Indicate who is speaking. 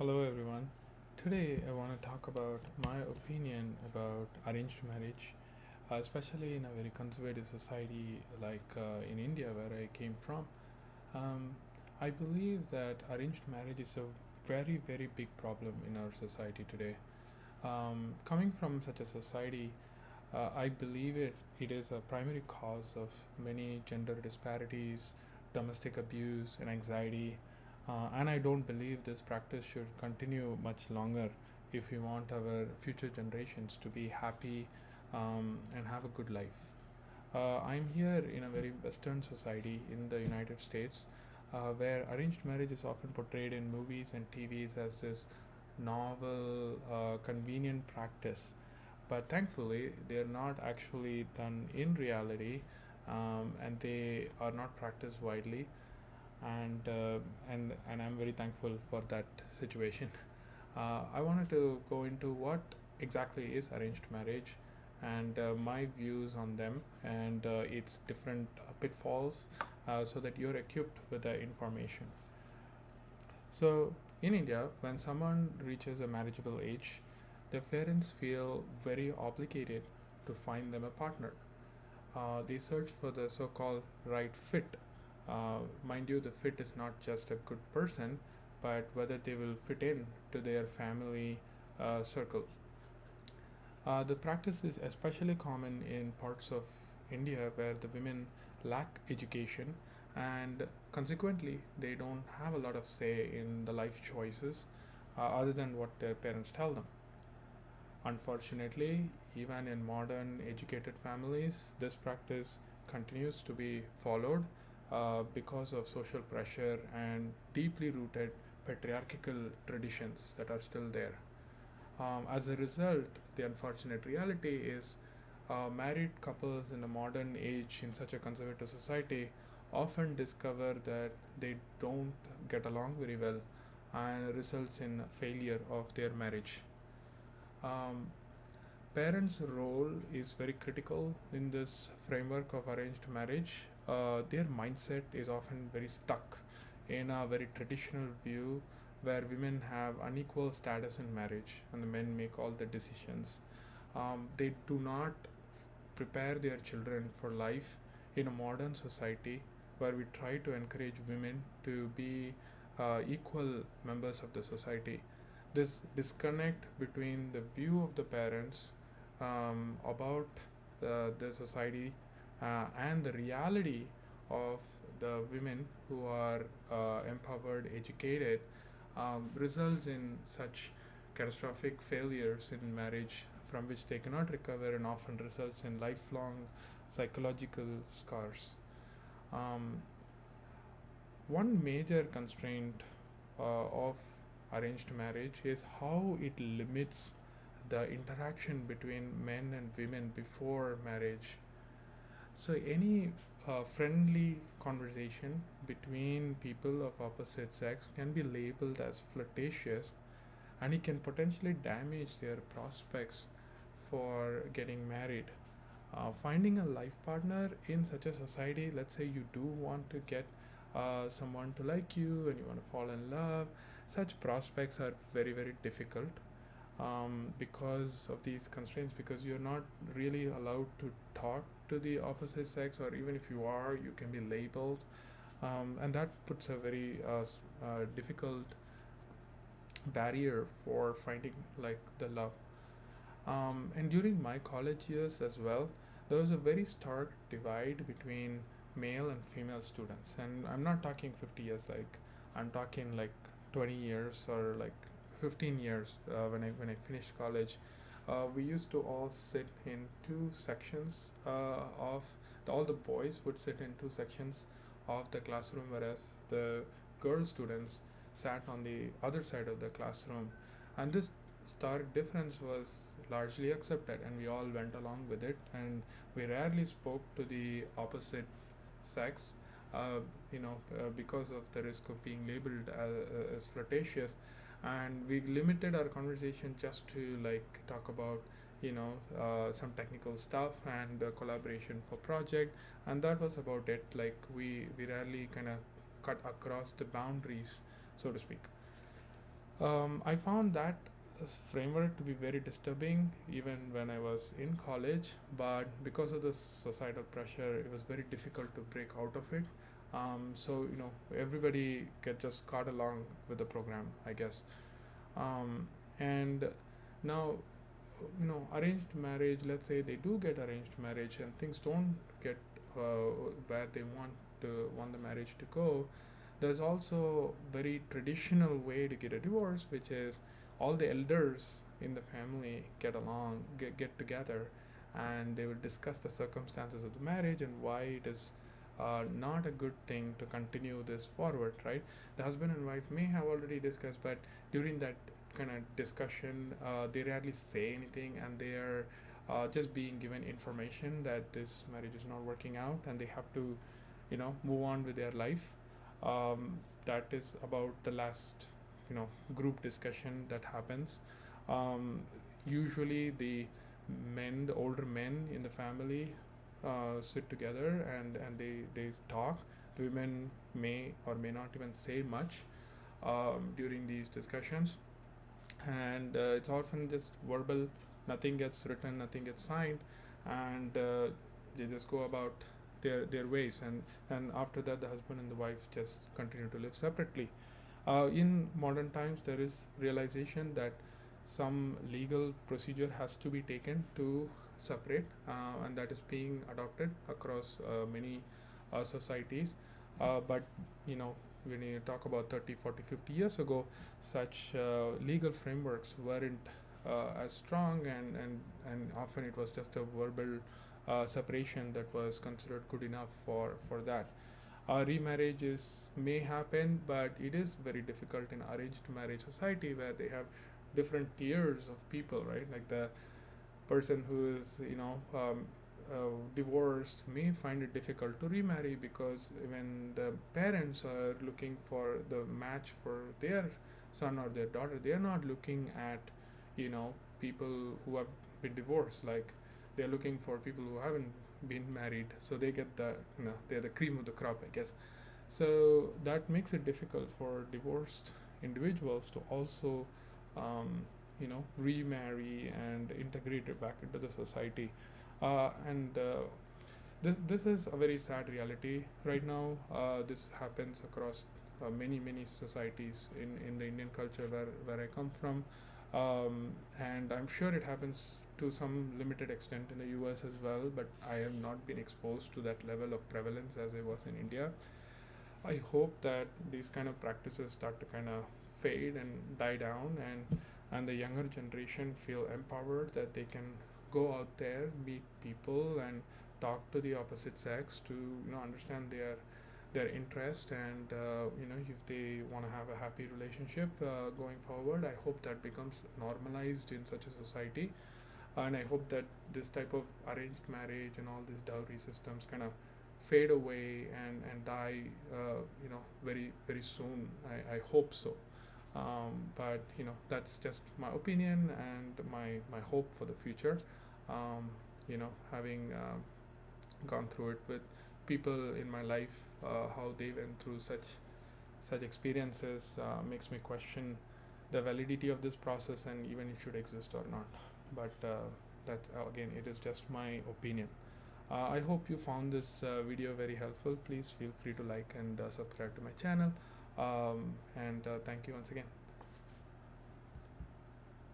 Speaker 1: Hello, everyone. Today, I want to talk about my opinion about arranged marriage, especially in a very conservative society like in India, where I came from. Um, I believe that arranged marriage is a very, very big problem in our society today. Coming from such a society, I believe it is a primary cause of many gender disparities, domestic abuse, and anxiety. And I don't believe this practice should continue much longer if we want our future generations to be happy and have a good life. I'm here in a very Western society in the United States where arranged marriage is often portrayed in movies and TVs as this novel, convenient practice. But thankfully, they're not actually done in reality, and they are not practiced widely. And I'm very thankful for that situation. I wanted to go into what exactly is arranged marriage and my views on them and its different pitfalls so that you're equipped with the information. So, in India, when someone reaches a marriageable age, their parents feel very obligated to find them a partner. They search for the so called right fit. Mind you, the fit is not just a good person, but whether they will fit in to their family circle. The practice is especially common in parts of India where the women lack education and consequently they don't have a lot of say in the life choices other than what their parents tell them. Unfortunately, even in modern educated families, this practice continues to be followed because of social pressure and deeply rooted patriarchal traditions that are still there. As a result, the unfortunate reality is married couples in the modern age in such a conservative society often discover that they don't get along very well and results in failure of their marriage. Um, Parents' role is very critical in this framework of arranged marriage. Their mindset is often very stuck in a very traditional view where women have unequal status in marriage and the men make all the decisions. They do not prepare their children for life in a modern society where we try to encourage women to be equal members of the society. This disconnect between the view of the parents about the society and the reality of the women who are empowered, educated, results in such catastrophic failures in marriage from which they cannot recover and often results in lifelong psychological scars. Um, One major constraint of arranged marriage is how it limits the interaction between men and women before marriage. So, any friendly conversation between people of opposite sex can be labeled as flirtatious and it can potentially damage their prospects for getting married. Finding a life partner in such a society, let's say you do want to get someone to like you and you want to fall in love, such prospects are very, very difficult because of these constraints, because you're not really allowed to talk to the opposite sex, or even if you are, you can be labeled. And that puts a very difficult barrier for finding like the love. And during my college years as well, there was a very stark divide between male and female students. And I'm not talking 50 years, like I'm talking like 20 years or like 15 years when I finished college. We used to all sit in two sections all the boys would sit in two sections of the classroom, whereas the girl students sat on the other side of the classroom. And this stark difference was largely accepted and we all went along with it, and we rarely spoke to the opposite sex, because of the risk of being labeled as flirtatious. And we limited our conversation just to like talk about some technical stuff and collaboration for project, and that was about it. Like we rarely kind of cut across the boundaries, so to speak. I found that framework to be very disturbing even when I was in college, but because of the societal pressure, it was very difficult to break out of it. So everybody get just caught along with the program, I guess. And now, arranged marriage. Let's say they do get arranged marriage, and things don't get where they want the marriage to go. There's also very traditional way to get a divorce, which is all the elders in the family get together, and they will discuss the circumstances of the marriage and why it is not a good thing to continue this forward, right? The husband and wife may have already discussed, but during that kind of discussion, they rarely say anything, and they are just being given information that this marriage is not working out, and they have to, move on with their life. That is about the last, group discussion that happens. Um, Usually, the older men in the family, sit together, and they talk. The women may or may not even say much during these discussions, and it's often just verbal. Nothing gets written, nothing gets signed, and they just go about their ways, and after that the husband and the wife just continue to live separately. In modern times, there is realization that some legal procedure has to be taken to separate, and that is being adopted across many societies. But when you talk about 30, 40, 50 years ago, such legal frameworks weren't as strong, and often it was just a verbal separation that was considered good enough for that. Remarriages may happen, but it is very difficult in arranged marriage society, where they have different tiers of people, right? Like the person who is divorced may find it difficult to remarry, because when the parents are looking for the match for their son or their daughter, they are not looking at people who have been divorced. Like, they're looking for people who haven't been married, so they get they're the cream of the crop, I guess. So that makes it difficult for divorced individuals to also remarry and integrate it back into the society. And this is a very sad reality right now. This happens across many societies in the Indian culture where I come from, and I'm sure it happens to some limited extent in the US as well, but I have not been exposed to that level of prevalence as I was in India. I hope that these kind of practices start to kind of fade and die down, and the younger generation feel empowered that they can go out there, meet people, and talk to the opposite sex to understand their interest, and if they want to have a happy relationship going forward. I hope that becomes normalized in such a society, and I hope that this type of arranged marriage and all these dowry systems kind of fade away and die very very soon. I hope so. But that's just my opinion and my hope for the future. Having gone through it with people in my life, how they went through such experiences makes me question the validity of this process, and even it should exist or not. But that again, it is just my opinion. I hope you found this video very helpful. Please feel free to like and subscribe to my channel. And thank you once again.